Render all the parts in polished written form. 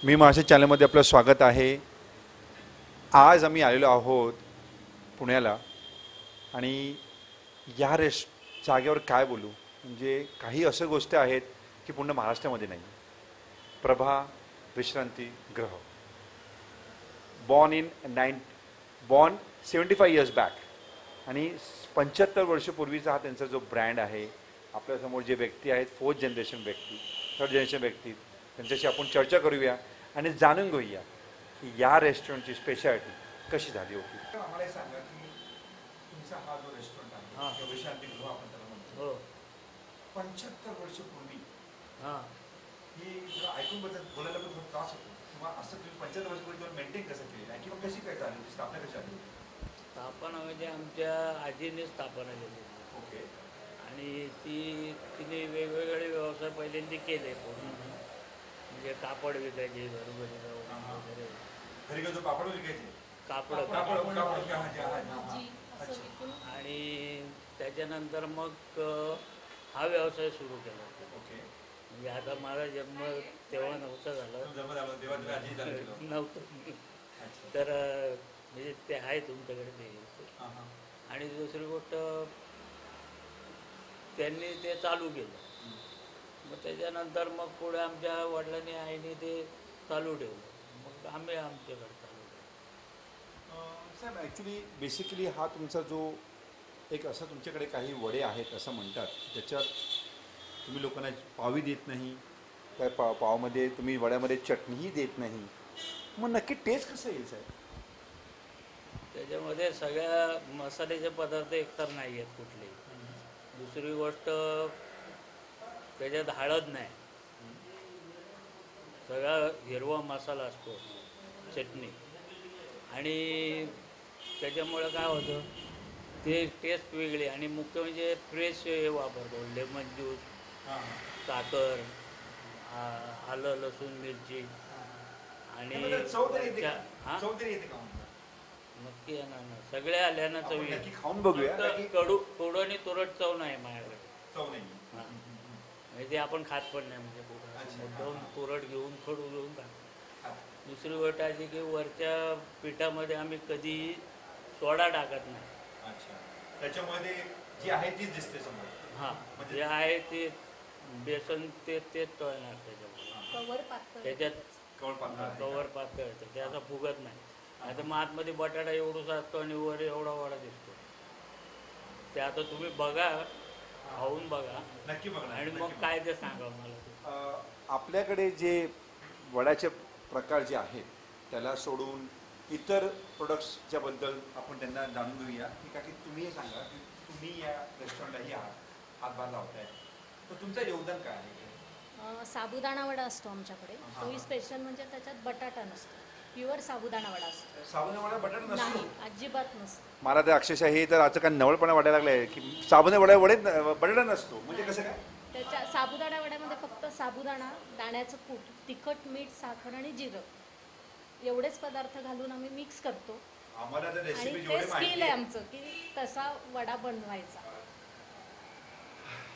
मी माझ्या चॅनलमध्ये आपलं स्वागत आहे. आज आम्ही आलेलो आहोत पुण्याला आणि या जागेवर काय बोलू, म्हणजे काही अशा गोष्टी आहेत की पूर्ण महाराष्ट्रामध्ये नाही. प्रभा विश्रांती गृह, बॉर्न 75 इयर्स बॅक आणि 75 वर्षपूर्वीचा हा त्यांचा जो ब्रँड आहे. आपल्यासमोर जे व्यक्ती आहेत, थर्ड जनरेशन व्यक्ती, त्यांच्याशी आपण चर्चा करूया आणि जाणून घेऊया की या रेस्टॉरंटची स्पेशालिटी कशी झाली होती. आम्हाला सांगा की तुमचा हा जो रेस्टॉरंट आहे, विश्रांती गृह आपण त्याला म्हणतो, 75 वर्षपूर्वी, हे जरा ऐकून बोलायला पण खूप त्रास होतो. किंवा असं तुम्ही 75 वर्षपूर्वी मेंटेन कसं केलेलं आहे किंवा कशी काय झाली होती, स्थापना कशी आली? स्थापना म्हणजे आमच्या आजीने स्थापना केली. ओके. आणि तिने वेगवेगळे व्यवसाय पहिल्यांदा केले. म्हणजे कापड विकायचे, घरोघरी जाऊन वगैरे. घरी जो कापड विकायचे, कापड आणि त्याच्यानंतर मग हा व्यवसाय सुरू केला. ओके. म्हणजे आता माझा जन्म तेव्हा नव्हता झाला, नव्हतं. तर म्हणजे ते आहे तुमच्याकडे ते. आणि दुसरी गोष्ट, त्यांनी ते चालू केलं. मग त्याच्यानंतर मग पुढे आमच्या वडिलांनी आईने ते चालू ठेवलं. मग आम्ही आमच्याकडे चालू ठेवलं. साहेब, ॲक्च्युली बेसिकली हा तुमचा जो एक असं तुमच्याकडे काही वडे आहेत असं म्हणतात, त्याच्यात तुम्ही लोकांना पावही देत नाही, त्या पावमध्ये तुम्ही वड्यामध्ये चटणीही देत नाही. मग नक्की टेस्ट कसं येईल साहेब? त्याच्यामध्ये सगळ्या मसाल्याचे पदार्थ एकतर नाही आहेत कुठलेही. दुसरी गोष्ट, त्याच्यात हळद नाही, सगळा हिरवा मसाला असतो, चटणी. आणि त्याच्यामुळं काय होतं, ते टेस्ट वेगळी. आणि मुख्य म्हणजे फ्रेश हे वापरतो, लेमन ज्यूस, साखर, आलं, लसूण, मिरची. आणि नक्की येणार ना, सगळ्या आल्यानं चवी. खाऊन बघूया. कडू आणि तुरट चव नाही माझ्याकडे. म्हणजे ते आपण खात पण नाही. म्हणजे मुद्दाम तुरट घेऊन, खडू घेऊन खातो. दुसरी गोष्ट अशी की वरच्या पिठामध्ये आम्ही कधी सोडा टाकत नाही. त्याच्यामध्ये जे आहे तीच दिसते समोर. हां, जे आहे ते बेसन तेच तळणार त्याच्यामध्ये. त्याच्यात कवर पातळ येतं, ते असं फुगत नाही. आता मग आतमध्ये बटाटा एवढंच असतो आणि वर एवढा वडा दिसतो. ते आता तुम्ही बघा, खाऊन बघा नक्की बघा आणि मग काय ते सांगा मला. आपल्याकडे जे वड्याचे प्रकार जे आहेत त्याला सोडून इतर प्रोडक्ट्सच्या बद्दल आपण त्यांना जाणून घेऊया. की का की तुम्ही सांगा की तुम्ही या रेस्टॉरंटलाही हातभार लावताय, तर तुमचं योगदान काय आहे? साबुदाणा वडा असतो आमच्याकडे. तोही स्पेशल, म्हणजे त्याच्यात बटाटा नसतो, प्युअर साबुदाणा वडा असतो. साबुदाणा वडा बटाटा नसतो? नाही, अजिबात नसतो. मला तर अक्षरशः हे तर आता काय नवलपणा वाटायला लागलाय की साबुदाणा वडे बटाटा नसतो, म्हणजे कसं काय? त्याच्या साबुदाणा वड्यामध्ये फक्त साबुदाणा, दाण्याचं कूट, तिखट, मीठ, साखर आणि जिरं एवढेच पदार्थ घालून आम्ही मिक्स करतो. आम्हाला तर रेसिपी आणि जेवढी ते माहिती स्किल आहे आमचं की तसा वडा बनवायचा,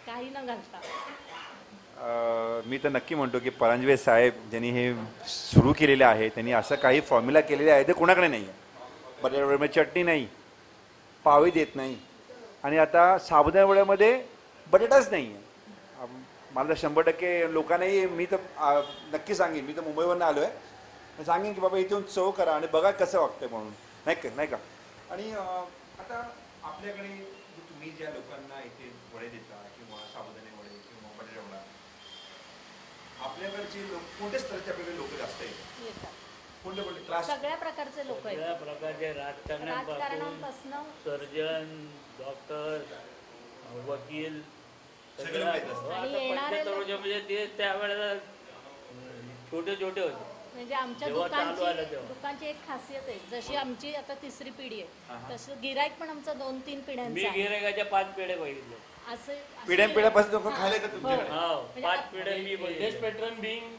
काही न घालता. मी तर नक्की म्हणतो की परांजवे साहेब ज्यांनी हे सुरू केलेले आहे त्यांनी असं काही फॉर्म्युला केलेले आहे ते कोणाकडे नाही आहे. बटाट्यामध्ये चटणी नाही, पावही देत नाही, आणि आता साबुदाणा वड्यामध्ये बटाटाच नाही आहे. मला तर 100% लोकांनाही मी तर नक्की सांगेन, मी तर मुंबईवरून आलो आहे, मी सांगेन की बाबा इथे येऊन चव करा आणि बघा कसं वागतंय म्हणून, नाही का. आणि आता आपल्याकडे तुम्ही ज्या लोकांना इथे वडे देता किंवा साबुदाणे वडे किंवा बटाटा वडा, आपल्याकडचे लोक कोणत्या स्तराचे आपल्याकडे लोक जास्त येतात? कोणते क्लास? सगळ्या प्रकारचे लोक आहेत. सगळ्या प्रकारचे, राजकारणापासून सर्जन, डॉक्टर, वकील, सगळ्या. म्हणजे ते त्यावेळेला छोटे छोटे होते. म्हणजे आमच्या दुकानची एक खासियत आहे, जशी आमची आता 3री पिढी आहे तसं गिराईक पण आमचं 2-3 पिढ्यांचं. मी गिराईकाच्या 5 पिढ्या बघितल्या. असं पिढ्यापासून खायला येतात तुमच्याकडे? 5 पिढ्या मी बघितल्या. पेट्रन बिंग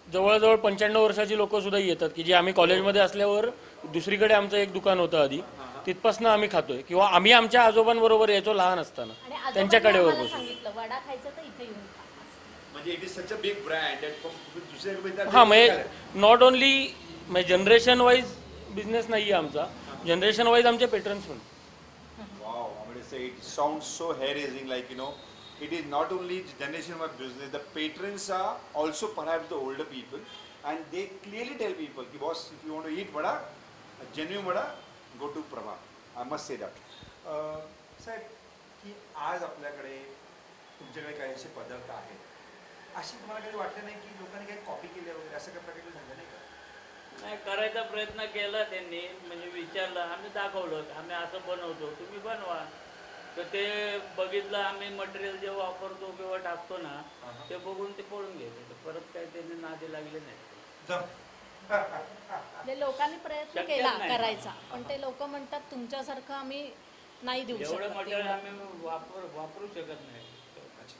जवळजवळ 95 वर्षाची लोक सुद्धा येतात की जे आम्ही कॉलेजमध्ये असल्यावर दुसरीकडे आमचं एक दुकान होतं आधी, तिथपासून आम्ही खातोय. किंवा आम्ही आमच्या आजोबांबरोबर यायचो लहान असताना, त्यांच्याकडे सांगितलं वडा खायचं तर इथे येऊन खा. म्हणजे it is such a big brand दुसऱ्या हां म्हणजे नॉट ओनली म्हणजे जनरेशन वाईज बिझनेस नाही आहे आमचा, जनरेशन वाईज आमचे पेट्रन्स पण. Wow, I'm going to say it sounds so hair-raising, like, it is not only generation of business, the patrons are also perhaps the older people, and they clearly tell people, ki, boss, if you want to eat vada, a genuine vada, go to Prabha. I must say that. साहेब, की आज आपल्याकडे तुमच्याकडे काही असे पदार्थ आहेत, अशी तुम्हाला कधी वाटलं नाही की लोकांनी काही कॉपी केल्या वगैरे असं काही प्रकारे झालं नाही का? नाही, करायचा प्रयत्न केला त्यांनी, म्हणजे विचारलं, आम्ही दाखवलं आम्ही असं बनवतो, तुम्ही बनवा. तर ते बघितलं आम्ही मटेरियल जे वापरतो किंवा टाकतो ना, ते बघून ते पळून गेले. तर परत काही त्यांनी नादी लागले नाही. म्हणजे लोकांनी प्रयत्न शक्यच केला नाही. करायचा, पण ते लोक म्हणतात तुमच्यासारखं आम्ही नाही देऊ एवढं शकत. मटेरियल आम्ही वापरू शकत नाही.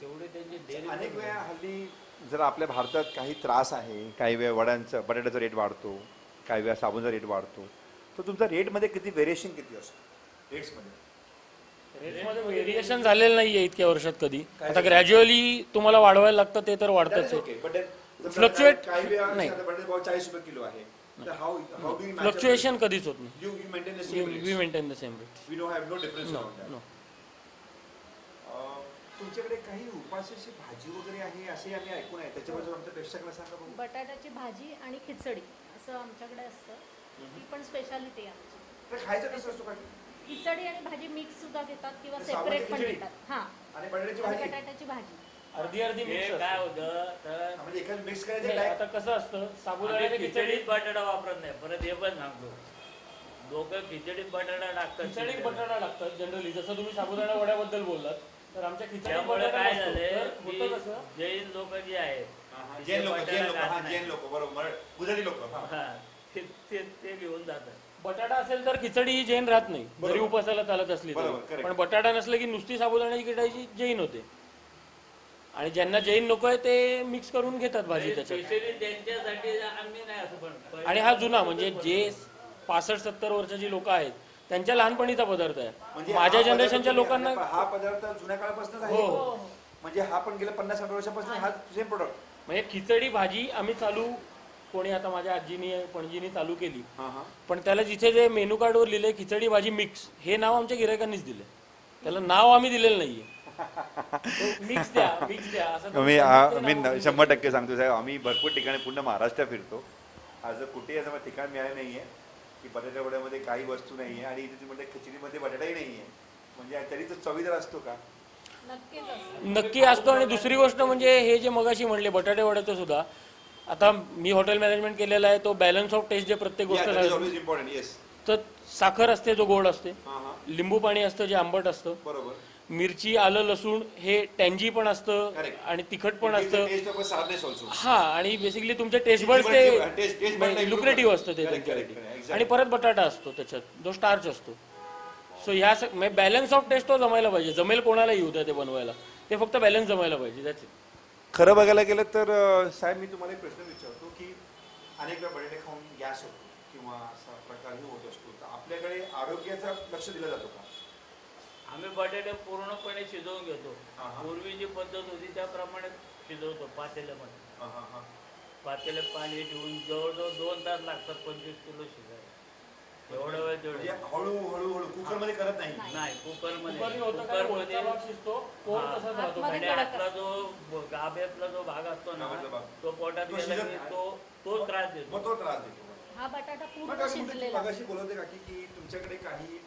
तेवढे त्यांची डेअरी अनेक वेळा हल्ली जर आपल्या भारतात काही त्रास आहे, काही वेळा बटाट्याचा रेट वाढतो, काही वेळा साबूनचा रेट वाढतो, तर तुमचा रेटमध्ये किती व्हेरिएशन किती असतो रेट्समध्ये? रेट्समध्ये व्हेरिएशन झालेलं नाही आहे इतक्या वर्षात कधी. आता ग्रॅज्युअली तुम्हाला वाढवायला लागतं, ते तर वाढतंच आहे. Fluctuate काही वेळा नाही. बटाटे भाव 40 रुपये किलो आहे, तर हाऊ डू यू फ्लक्च्युएशन कधीच होत नाही. You maintain the same we maintain the same rate. We don't have no difference no around no. तुमच्याकडे काही उपासाची भाजी वगैरे आहे असे आम्ही ऐकून आहे, त्याच्याबद्दल आमच्या प्रेक्षकांना सांगा बघू. बटाट्याची भाजी आणि खिचडी असं आमच्याकडे असतं. ती पण स्पेशालिटी आहे आमची. तर खायचं कसं असतो का? खिचडी आणि भाजी मिक्स सुद्धा देतात किंवा तर सेपरेट पण साबुदाण्याची देतात. हां, आणि बटाट्याची आणि भाजी बटाट्याची भाजी. अर्धी अर्धी हे मिक्स काय होतं तर म्हणजे एखादं मिक्स करायचं नाही. काय? आता कसं असतं, आम्ही साबुदाण्याची खिचडी खिचडीत बटाटा वापरत नाही. परत हे पण सांगतो, लोक खिचडीत बटाटा टाकतात. खिचडीत बटाटा टाकतात जनरली. जसं तुम्ही साबुदाणा वड्याबद्दल बोललात, तर आमच्या खिचडीत त्यामुळे बटाटा काय नसतो. झालंय तर की होतं कसं, जैन लोक जे आहेत, जैन लोक बटाटा जैन लोक बरोबर, गुजराती लोक. हा, ते घेऊन जातात. बटाटा असेल तर खिचडी ही जैन राहत नाही, जरी बरोबर. उपासाला चालत असली बरोबर, तरी. correct. पण बटाटा नसलं की नुसती साबुदाण्याची खिचडी जैन होते. आणि ज्यांना जैन नको आहे ते मिक्स करून घेतात भाजी त्याच्यात. स्पेशली त्यांच्यासाठी आम्ही नाही असं पण. आणि हा जुना म्हणजे जे 65-70 वर्षाची लोक आहेत त्यांच्या लहानपणीचा पदार्थ आहे. म्हणजे माझ्या हा जनरेशनच्या पदार्थ लोकांना तुम्ही- हा पदार्थ जुन्या काळापासूनच आहे. हो. म्हणजे हा पण गेल्या 50-60 वर्षापासून हा सेम प्रोडक्ट. म्हणजे खिचडी भाजी आम्ही चालू, कोणी आता माझ्या आजीनी पणजीनी चालू केली, पण त्याला जिथे जे मेनू कार्डवर लिहिले खिचडी भाजी मिक्स, हे नाव आमच्या गिरायकांनीच दिले. त्याला नाव आम्ही दिलेलं नाहीये. मिक्स द्या असं मी त्यांनी ते नाव 100% सांगतो साहेब, आम्ही भरपूर ठिकाणी पूर्ण महाराष्ट्र फिरतो. आज कुठेही असं ठिकाण मिळालं नाहीये की बटाटा वड्यामध्ये काही वस्तू नाहीये आणि इथे म्हणजे खिचडीमध्ये बटाटाही नाहीये. म्हणजे तरी तो चवीदार असतो का? नक्कीच असतं. नक्की असतो. आणि दुसरी गोष्ट म्हणजे हे जे मगाशी म्हणले बटाटे वड्याचं सुद्धा, आता मी हॉटेल मॅनेजमेंट केलेलं आहे, तो बॅलन्स ऑफ टेस्ट जे प्रत्येक गोष्ट ऑलवेज इम्पॉर्टंट. येस, हो. तर साखर असते जो गोड असते, लिंबू पाणी असतं जे आंबट असतं, बरोबर. मिरची आलं लसूण हे टँजी पण असतं Correct. आणि तिखट पण असतं. Taste of sourness also. हा, आणि बेसिकली तुमचे टेस्ट बर्ड्स ते लुक्रेटिव्ह असतं ते त्यांच्यासाठी. आणि परत बटाटा असतो त्याच्यात जो स्टार्च असतो. सो ह्या बॅलन्स ऑफ टेस्ट तो जमायला पाहिजे. जमेल कोणाला येऊ द्या ते बनवायला, ते फक्त बॅलन्स जमायला पाहिजे. त्याचे खरं बघायला गेलं तर साहेब, मी तुम्हाला एक प्रश्न विचारतो की अनेक वेळा बटाटे खाऊन गॅस होतो किंवा असा प्रकारही होत असतो, तर आपल्याकडे आरोग्याचा लक्ष दिलं जातो का? आम्ही बटाटे पूर्णपणे शिजवून घेतो. हा, हा. पूर्वी जी पद्धत होती त्याप्रमाणे शिजवतो. पातेल्यामध्ये पातेल्यात पाणी ठेवून जवळजवळ 2 तास लागतात 25 किलो शिजायला. एवढा वेळ म्हणजे तेवढं हळूहळू कुकरमध्ये करत नाही. नाही. कुकरमध्ये होतं काय, वरचा भाग शिजतो, कोण तसाच राहतो. आतमध्ये आणि कडक आतला जो गाभ्यातला जो भाग असतो ना, गाभ्यातला भाग. तो पोटात तो गेला शिजत की नाही. तो त्रास देतो. मग तो त्रास देतो. हा बटाटा मग पूर्ण काकी, शिजलेला असतो. मगाशी बोलवते काकी की तुमच्याकडे काही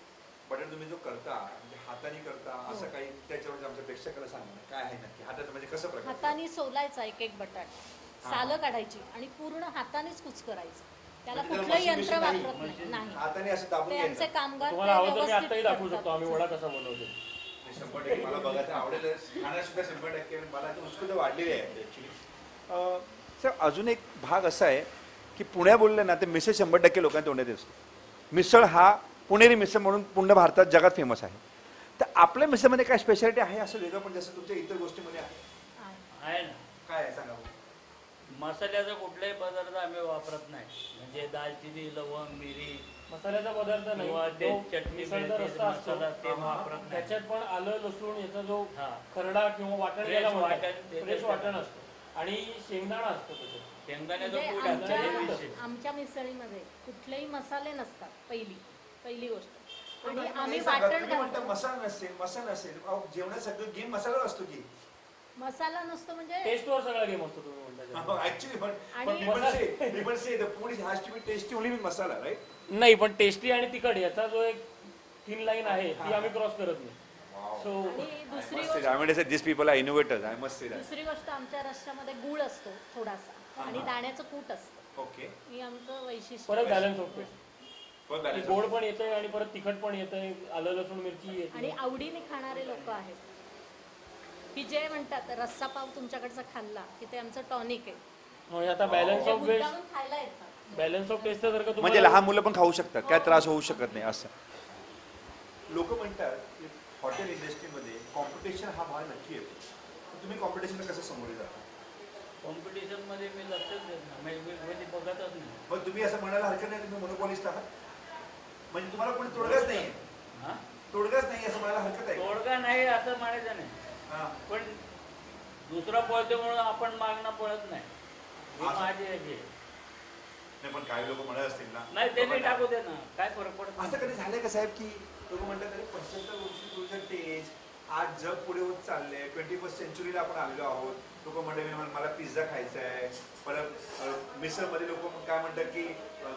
बटाटे तुम्ही जो करता म्हणजे हाताने करता असं काही, त्याच्यावर आमच्या प्रेक्षकाला सांगा काय आहे नक्की हाताचं म्हणजे कसं प्रकार? हाताने सोलायचा एक एक बटाटा, सालं काढायची आणि पूर्ण हातानेच कुच करायचं. त्याला म्हणजे त्याला कुठलंही machine यंत्र नाही? वापरत नाही. हाताने असं दाबून ते घ्यायचं. आमचे कामगार तुम्हाला ते हवं तर मी व्यवस्थित आताही दाखवू शकतो करतात. आम्ही वडा कसा बनवतो. 100% मला बघायचं आवडेलच. खाण्यासुद्धा 100% मला ती उत्सुकता वाढलेली आहे ॲक्च्युली. सर, अजून एक भाग असा आहे की पुण्या बोललं ना ते मिसळ 100% लोकांच्या तोंडात असतो. मिसळ हा पुणेरी मिसळ म्हणून पूर्ण भारतात जगात फेमस आहे. तर आपल्या मिसळमध्ये काय स्पेशालिटी आहे असं वेगळं पण जसं तुमच्या इतर गोष्टीमध्ये आहे? आहे ना. काय आहे सांगा बघू. मसाल्याचा कुठलाही पदार्थ आम्ही वापरत नाही. म्हणजे दालचिनी, लवंग, मिरी मसाल्याचा पदार्थ नाही, किंवा ते तो चटणी मिसळचा मिळते, रस्सा असतो, मसाला ते वापरत नाही. त्याच्यात पण आलं लसूण याचा जो हा. खरडा किंवा वाटण Fresh याला वाटण, फ्रेश वाटण असतं. आणि शेंगदाणा असतो त्याच्यात. शेंगदाण्याचं म्हणजे कूट असतं हे विशेष. आमच्या मिसळीमध्ये कुठलेही मसाले नसतात. पहिली गोष्ट. आणि पण आम्ही हे सांगा, वाटण तुम्ही म्हणता घालतो. मसाला नसेल अहो, जेवणात सगळं गेम मसाला असतो की मसाला नसतो म्हणजे टेस्टवर सगळा गेम असतो तुम्ही म्हणता. ऍक्च्युली पण आणि- people say the food has to be tasty only with masala, right? नाही, पण टेस्टी आणि तिखट याचा जो एक थिन लाईन आहे ती आम्ही क्रॉस करत नाही. सो आणि दुसरी I गोष्ट mean, these people are innovators. I must say that. दुसरी गोष्ट आमच्या रश्श्यामध्ये गुळ असतो थोडासा आणि दाण्याचं कूट असतं. Okay. हे आमचं वैशिष्ट्य. परत बॅलन्स होतो. Well, आणि balance. गोड पण येतंय आणि परत तिखट पण येतंय, आलं लसूण मिरची येते. आणि आवडीने खाणारे लोक आहेत की जे म्हणतात रस्सा पाव तुमच्याकडचा खाल्ला की ते आमचं टॉनिक आहे. म्हणजे आता बॅलन्स ते ऑफ वेस्ट, मुद्दामून खायला येतात. बॅलन्स ऑफ टेस्ट जर का म्हणजे तुम्हाला लहान मुलं पण खाऊ शकतात, काय त्रास होऊ शकत नाही असं. लोक म्हणतात की हॉटेल इंडस्ट्रीमध्ये कॉम्पिटिशन हा भाग नक्की येतो. तर तुम्ही कॉम्पिटिशनला कसं सामोरे जाता? कॉम्पिटिशन मध्ये मी लक्षच देत नाही, मी कधी बघतच नाही. पण तुम्ही असं म्हणायला हरकत नाही तुम्ही मोनोपॉलिस्ट आहात, म्हणजे तुम्हाला कोणी तोडगाच नाही, हा? तोडगाच नाही असं म्हणायला हरकत आहे. तोडगा नाही असं म्हणायचं नाही, हा. पण दुसरा पळतो म्हणून आपण मागणं पळत नाही. ही असं- माझी एक आहे. नाही पण काही लोक म्हणत असतील ना, नाही त्यांनी टाकू दे ना, काय फरक पडत असं नाही. कधी झालंय का साहेब की लोक म्हणतात अरे 75 वर्षी तुझं टेज, आज जग पुढे होत चाललंय, 21st सेंचुरीला आपण आलेलो आहोत. लोक म्हणतात मला पिझ्झा खायचा आहे, परत मिसळमध्ये लोक काय म्हणतात की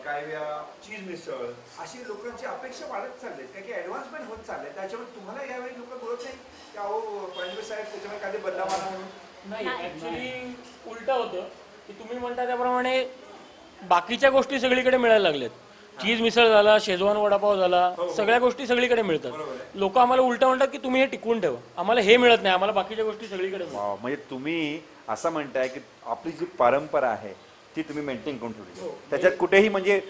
काय वेळा चीज मिसळ, अशी लोकांची अपेक्षा वाढत चालले, काय की ॲडव्हान्समेंट होत चाललंय. त्याच्यामुळे तुम्हाला यावेळी लोक बोलत नाही की अहो पणजवे साहेब त्याच्यामुळे काही बदलाव आला म्हणून? नाही, ऍक्च्युली उलट होतं की तुम्ही म्हणता त्याप्रमाणे बाकीच्या गोष्टी सगळीकडे मिळायला लागल्यात. चीज मिसळ झाला, शेजवान वडापाव झाला, सगळ्या गोष्टी सगळीकडे मिळतात. लोक आम्हाला उलट म्हणतात की तुम्ही हे टिकवून ठेवा, आम्हाला हे मिळत नाही, आम्हाला बाकीच्या गोष्टी सगळीकडे मिळतात. वाव, म्हणजे तुम्ही असं म्हणताय की आपली जी परंपरा आहे ती तुम्ही मेंटेन करून ठेवली, त्याच्यात कुठेही म्हणजे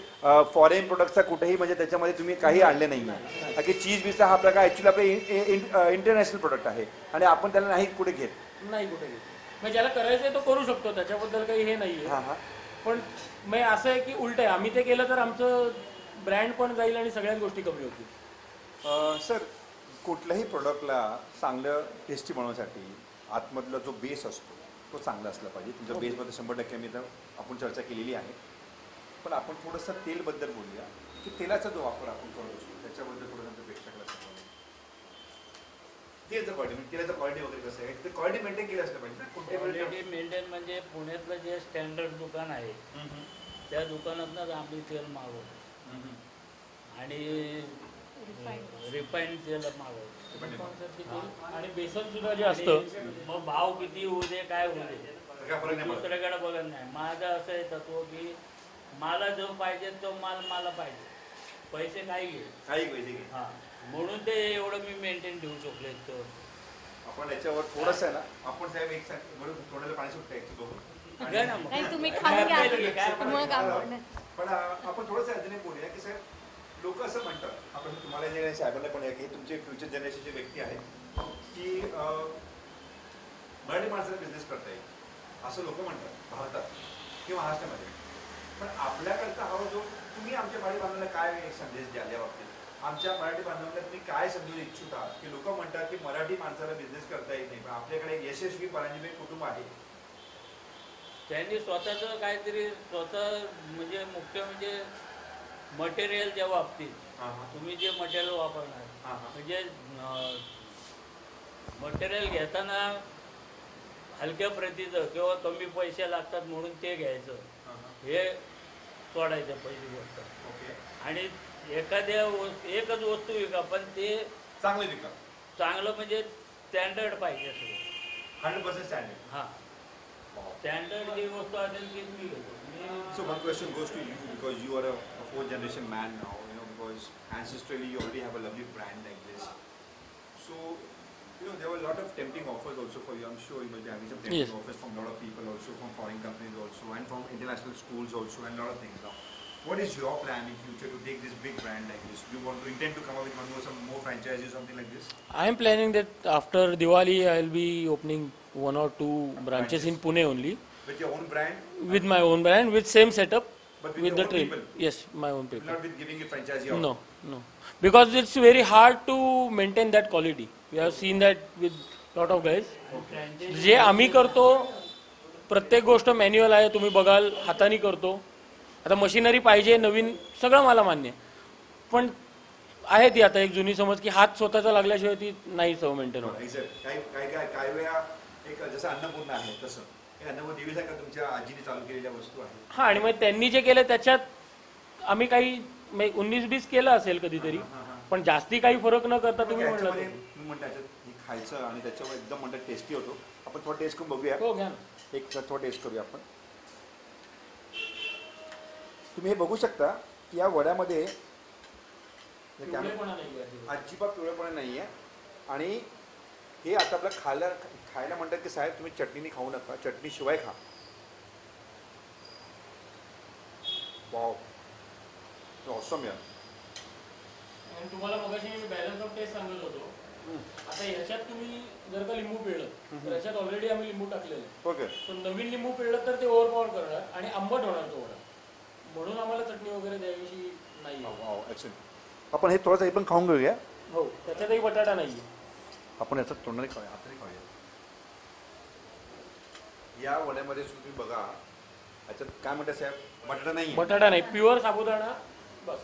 फॉरेन प्रोडक्टचा कुठेही म्हणजे त्याच्यामध्ये तुम्ही काही आणले नाही. की चीज मिसळ हा प्रकार ऍक्च्युली आपले इंटरनॅशनल प्रोडक्ट आहे आणि आपण त्याला नाही कुठे घेत. नाही कुठे घेत. म्हणजे ज्याला करायचंय तो करू शकतो, त्याच्याबद्दल काही हे नाहीये. हा हा. पण मग असं आहे की उलट आहे, आम्ही ते केलं तर आमचं ब्रँड पण जाईल आणि सगळ्याच गोष्टी कमी होतील. सर, कुठल्याही प्रोडक्टला चांगलं टेस्टी बनवण्यासाठी आतमधला जो बेस असतो तो चांगला असला पाहिजे. तुमच्या बेसमध्ये 100% मी तर आपण चर्चा केलेली आहे, पण आपण थोडंसं तेलबद्दल बोलूया की तेलाचा जो वापर आपण करत असतो त्याच्याबद्दल थोडंसं प्रेक्षकाला सांगा. तेलाचं क्वालिटी, तेलाचं क्वालिटी वगैरे कसं आहे ते क्वालिटी मेंटेन केलं असलं पाहिजे ना. क्वालिटी मेंटेन म्हणजे पुण्यातलं जे स्टँडर्ड दुकान आहे त्या दुकानातनंच आम्ही तेल मागवतो आणि रिफाईंड तेल मागवतो. आणि बेसन सुद्धा जे असतं, मग भाव किती होऊ दे काय होऊ दे काय फरक नाही पडत. दुसऱ्याकडे बघत नाही. माझं असं आहे तत्व की मला जो पाहिजे तो माल मला पाहिजे, पैसे काही घे काही पाहिजे घे. हा, म्हणून ते एवढं मी मेंटेन ठेवू शकलो इतकं. आपण याच्यावर थोडंसं आहे ना, आपण साहेब एक म्हणून तोंडाला पाणी सुटतं एक दोघं. घ्या ना मग. नाही तुम्ही खाऊन घ्या काय मग आपण पण आपण थोडंसं अजूनही बोलूया की साहेब लोक असं म्हणतात, आपण तुम्हाला जे साहेबांना पण आहे की तुमचे फ्युचर जनरेशनचे व्यक्ती आहेत की मराठी माणसाला बिझनेस करता येईल असं लोक म्हणतात भारतात किंवा महाराष्ट्रामध्ये. पण आपल्याकडचा हा जो तुम्ही आमच्या मराठी बांधवांना काय एक संदेश द्याल या बाबतीत? आमच्या मराठी बांधवांना तुम्ही काय समजू इच्छित आहात की लोक म्हणतात की मराठी माणसाला बिझनेस करता येत नाही, पण आपल्याकडे एक यशस्वी परांजपे कुटुंब आहे. त्यांनी स्वतःचं काहीतरी स्वतः म्हणजे मुख्य म्हणजे मटेरियलच्या बाबतीत तुम्ही जे मटेरियल वापरणार म्हणजे मटेरियल घेताना हलक्या प्रतीचं किंवा कमी पैसे लागतात म्हणून ते घ्यायचं, हे सोडायचं पहिली गोष्ट. आणि एखाद्या एकच वस्तू विका, पण ते चांगले विका, चांगलं म्हणजे स्टँडर्ड पाहिजे सगळं 100% स्टँडर्ड. हां, स्टँडर्ड जी वस्तू असेल तीच मी घेतो. So one question goes to you because you are a fourth generation man now, because ancestrally you already have a lovely brand like this. So, there were a lot of tempting offers also for you. I'm sure you must be having some tempting offers from a lot of people also, from foreign companies also, and from international schools also, and a lot of things now. What is your plan in future to take this big brand like this? Do you intend to come up with some more franchises or something like this? I am planning that after Diwali I'll be opening 1 or 2 branches in Pune only. With your own brand? With my own brand, with same setup, But with your the own train. people? Yes, my own people. Not with giving it franchisee out? No, no. Because it's very hard to maintain that quality. We have seen that with lot of guys. जे आम्ही करतो प्रत्येक गोष्ट manual आहे, तुम्ही बघाल हाताने करतो. आता मशिनरी पाहिजे नवीन सगळं मला मान्य आहे, पण आहे ती आता एक जुनी समज की हात स्वतःचा लागल्याशिवाय ती नाही चव मेंटेन होत. नाही सर, काही वेळा एक जसं अन्नपूर्णा आहे तसं हे अन्नपूर्णा देवीसारखं तुमच्या आजीने चालू केलेल्या वस्तू आहेत. हा, आणि मग त्यांनी जे केलं त्याच्यात आम्ही काही 19-20 केलं असेल कधीतरी, पण जास्ती काही फरक न करता तुम्ही म्हणलं मी म्हणतो याच्यात हे खायचं आणि त्याच्यावर एकदम म्हणतात टेस्टी होतो. आपण थोडं टेस्ट करून बघूया. हो, घ्या ना. एक थोडं टेस्ट करूया आपण. तुम्ही हे बघू शकता की या वड्यामध्ये पिवळेपणा नाही आहे. अजिबात पिवळेपणा नाही आहे. आणि हे आता आपल्या खायला म्हणतात की साहेब तुम्ही चटणीने खाऊ नका, चटणीशिवाय खा. वाव, ऑसम यार. आणि तुम्हाला मगाशी मी बॅलन्स ऑफ टेस्ट सांगत होतो. आता ह्याच्यात तुम्ही जर का लिंबू पिळलं तर ह्याच्यात ऑलरेडी आम्ही लिंबू टाकलेलं आहे. ओके. तो नवीन लिंबू पिळलं तर ते ओव्हरपॉवर करणार आणि आंबट होणार तो वडा, म्हणून आम्हाला चटणी वगैरे द्यावीशी नाही. आपण हे थोडंसं हे पण खाऊन घेऊया. हो, त्याच्यातही बटाटा नाही. आपण याचा तोंडाने खाऊया, हाताने खाऊया. या वड्यामध्ये सुद्धा तुम्ही बघा याच्यात काय म्हणतात साहेब, बटाटा नाही. बटाटा नाही, प्युअर साबुदाणा बस.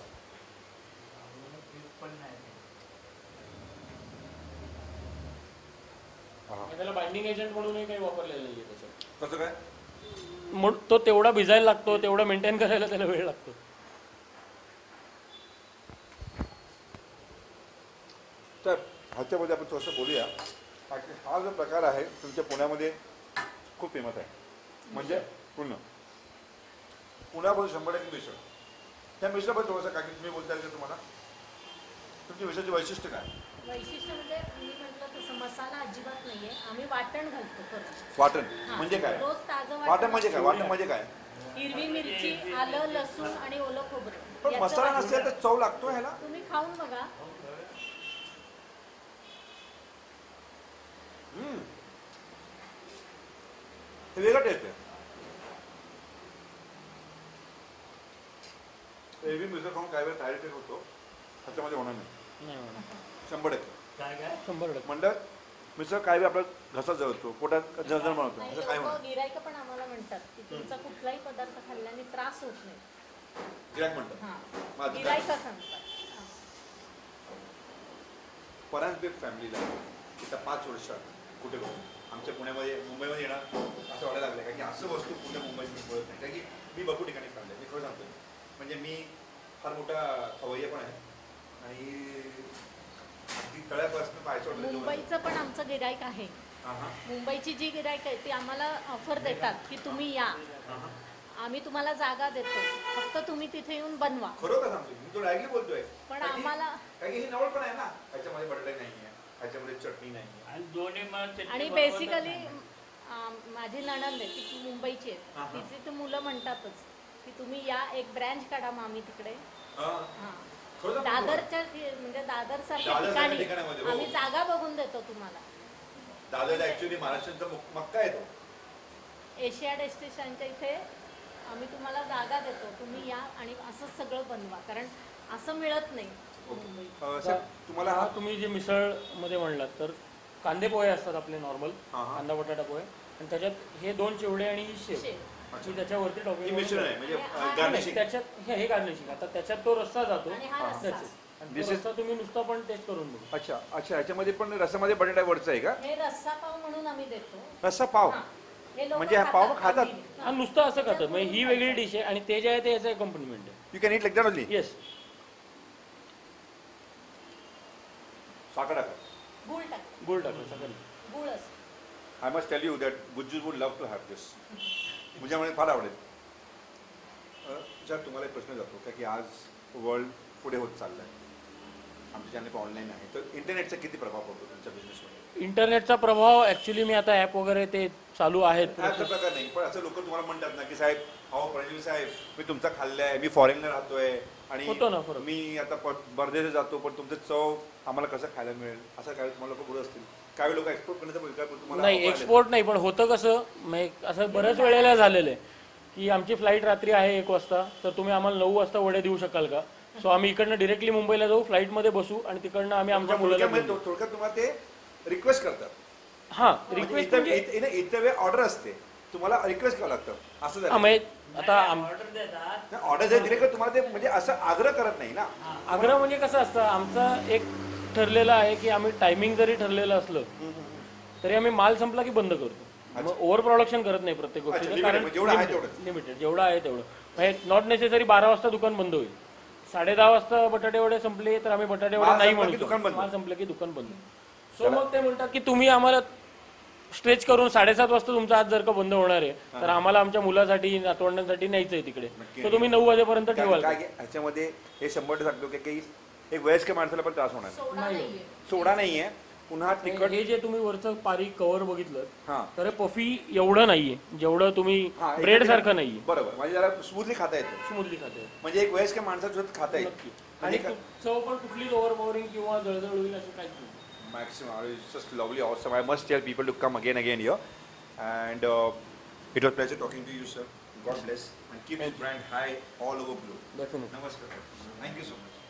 त्याला बाइंडिंग एजंट म्हणूनही काही वापरलेलं नाहीये त्याच्यात. कसं काय? तो तेवढा भिजायला लागतो, तेवढा मेंटेन करायला त्याला वेळ लागतो. तर ह्याच्यामध्ये आपण थोडंसं बोलूया. हा जो प्रकार आहे तुमच्या पुण्यामध्ये खूप फेमस आहे, म्हणजे पुण्यामध्ये 100% मिसळ. त्या मिसळबद्दल थोडंसं काय तुम्ही बोलता येईल का तुम्हाला? तुमच्या मिसळचे वैशिष्ट्य काय? वैशिष्ट्य म्हणजे मी म्हटलं तसं मसाला अजिबात नाहीये, आम्ही वाटण घालतो करून. वाटण हा, म्हणजे काय? रोज ताजं वाटण म्हणजे काय? वाटण म्हणजे काय? हिरवी मिरची, आलं, लसूण आणि ओलं खोबरं. पण याचं मसाला वाटण. नसेल तर चव लागतो ह्याला. तुम्ही खाऊन बघा. हे वेगळं टेस्ट आहे. एरवी मिसळ खाऊन काही वेळ साईड इफेक्ट होतो, ह्याच्यामध्ये होणार नाही. 100%. काय काय 100%. म्हणतात मिसळ काही वेळ आपला घसा जळतो, पोटात जळजळ बनवतो, नाही, असं काय लोकं म्हणतात? गिरायकं पण आम्हाला म्हणतात की तुमचा कुठलाही पदार्थ खाल्ल्याने त्रास होत नाही. गिऱ्हाईक म्हणतात. हा, माझं गिरायकं सांगतात. परांजपे फॅमिलीला येत्या 5 वर्षात कुठे बघू आमच्या पुण्यामध्ये मुंबईमध्ये येणार असं वाटायला लागलं, कारण की असं वस्तू कुठे मुंबईत मी बोलत नाही. कारण की मी भरपूर ठिकाणी खाल्लं, मी खरं सांगतो. म्हणजे मी फार मोठा खवय्या पण आहे आणि अगदी तळ्यापासून पाहायचं वाटलं. मुंबईचं पण आमचं गिरायक आहे. मुंबईची जी गिरायक आहे ती आम्हाला ऑफर देतात की तुम्ही या, आम्ही तुम्हाला जागा देतो, फक्त तुम्ही तिथे येऊन बनवा. खरोखर सांगतो मी, तो डायरेक्टली बोलतोय. पण आम्हाला कारण की हे नवल पण आहे ना, ह्याच्यामध्ये बटाटे नाही आहे, ह्याच्यामध्ये चटणी नाही आहे. आणि दोन्ही आणि बेसिकली माझी नणंद आहे ती मुंबईची आहे, तिची तर मुलं म्हणतातच की तुम्ही या, एक ब्रँच काढा मामी तिकडे. दादरच्या म्हणजे दादर सारख्या ठिकाणी ठिकाणामध्ये, हो. आम्ही जागा बघून देतो तुम्हाला. दादरला ऍक्च्युली महाराष्ट्राचा मक्का आहे तो. एशिया डेस्टिनेशनच्या इथे आम्ही तुम्हाला जागा देतो, तुम्ही या आणि असंच सगळं बनवा, कारण असं मिळत नाही मुंबईत. साहेब, तुम्हाला हा तुम्ही जे मिसळ मध्ये म्हणलात तर कांदे पोहे असतात आपले नॉर्मल, कांदा बटाटा पोहे, आणि त्याच्यात हे 2 चिवडे आणि ही शेव, अच्छा. की त्याच्यावरती ही टॉपिंग मिश्रण आहे म्हणजे आणि गार्निशिंग. त्याच्यात हे गार्निशिंग. आता त्याच्यात तो रस्सा जातो, आणि हा रस्सा. त्याचे. आणि तो रस्सा तुम्ही नुसता पण टेस्ट करून बघू. अच्छा अच्छा, ह्याच्यामध्ये पण रसामध्ये बटाटा वरचा आहे का? हे रस्सा पाव म्हणून आम्ही देतो. रस्सा पाव हा. हे लोकं म्हणजे हा पाव खातात? आम्ही. हा नुसतं असं खातात, म्हणजे ही वेगळी डिश आहे आणि ते जे आहे ते याचं अकॉम्पनिमेंट आहे. You can eat like that only. Yes. साखर टाका. गुळ टाक, गुळ टाकलं सगळं. गुळ असतो. I must tell you that Gujju would love to have this. मुझ्यामुळे फार आवडेल. सर तुम्हाला एक प्रश्न जातो का की आज वर्ल्ड पुढे होत चाललं आहे, आमच्या चॅनल पण ऑनलाईन आहे, तर इंटरनेटचा किती प्रभाव पडतो तुमच्या बिझनेसवर? इंटरनेटचा प्रभाव ॲक्च्युली मी आता ॲप वगैरे ते चालू आहेत. ॲपचा प्रकार नाही, पण असं लोक तुम्हाला म्हणतात ना की साहेब, अहो प्रणजीव साहेब, मी तुमचा खाल्लाय, मी फॉरेनला राहतोय आणि होतो ना फरक. मी आता परदेशात जातो, पण तुमचं चव आम्हाला कसं खायला मिळेल, असं काय तुम्हाला लोक बोलत असतील. काही लोक एक्सपोर्ट करण्याचा विचार करतो तुम्हाला. नाही, एक्सपोर्ट नाही, पण होतं कसं, म्हणजे असं बऱ्याच वेळेला झालेलं आहे की आमची फ्लाईट रात्री आहे 1 वाजता, तर तुम्ही आम्हाला 9 वाजता वडे देऊ शकाल का? सो आम्ही इकडनं डिरेक्टली मुंबईला जाऊ, फ्लाईटमध्ये बसू आणि तिकडनं आम्ही आमच्या मुलाला थोडक्यात तुम्हाला ते रिक्वेस्ट करतात. हां, रिक्वेस्ट म्हणजे इतर वेळ ऑर्डर असते, तुम्हाला रिक्वेस्ट करावं लागतं असं झालं. आता ऑर्डर देतात ऑर्डर जर दिले का तुम्हाला ते म्हणजे असं आग्रह करत नाही ना. आग्रह म्हणजे कसं असतं, आमचं एक ठरलेलं आहे की आम्ही टायमिंग जरी ठरलेलं असलं तरी आम्ही माल संपला की बंद करतो. मग ओव्हर प्रोडक्शन करत नाही प्रत्येक गोष्टीचं, limited, कारण म्हणजे जेवढं आहे तेवढंच. लिमिटेड जेवढं आहे तेवढं. म्हणजे नॉट नेसेसरी 12 वाजता दुकान बंद होईल. 10:30 वाजता बटाटे वडे संपले तर आम्ही बटाटे वडे माल नाही संपला की म्हणतो, दुकान बंद. माल संपलं की दुकान बंद. सो मग ते म्हणतात की तुम्ही आम्हाला स्ट्रेच करून 7:30 वाजता तुमचा आज जर का बंद होणार आहे तर आम्हाला आमच्या मुलासाठी नातवंडांसाठी न्यायचंय तिकडे, तर तुम्ही 9 वाजेपर्यंत ठेवाल. काय ह्याच्यामध्ये हे 100% सांगतो की काही एक वयस्कर माणसाला पण त्रास होणार नाही. सोडा नाहीये. सोडा नाहीये, पुन्हा तिखट. हे जे तुम्ही वरचं पारी कव्हर बघितलं हा तर पफी एवढं नाहीये जेवढं तुम्ही हा, ब्रेड सारखं नाहीये, बरोबर, म्हणजे जरा स्मूथली खाता येतं. स्मूथली खाते. म्हणजे एक वयस्कर माणसाचं खाता येईल. नक्की. आणि चव पण कुठलीच ओव्हरपावरिंग किंवा जळजळ होईल असं काहीच नाही. Maximum, it's just lovely, awesome. I must tell people to come again here. And it was pleasure talking to you, sir. God bless and keep this brand high all over globe. Definitely. Namaskar. Thank you so much.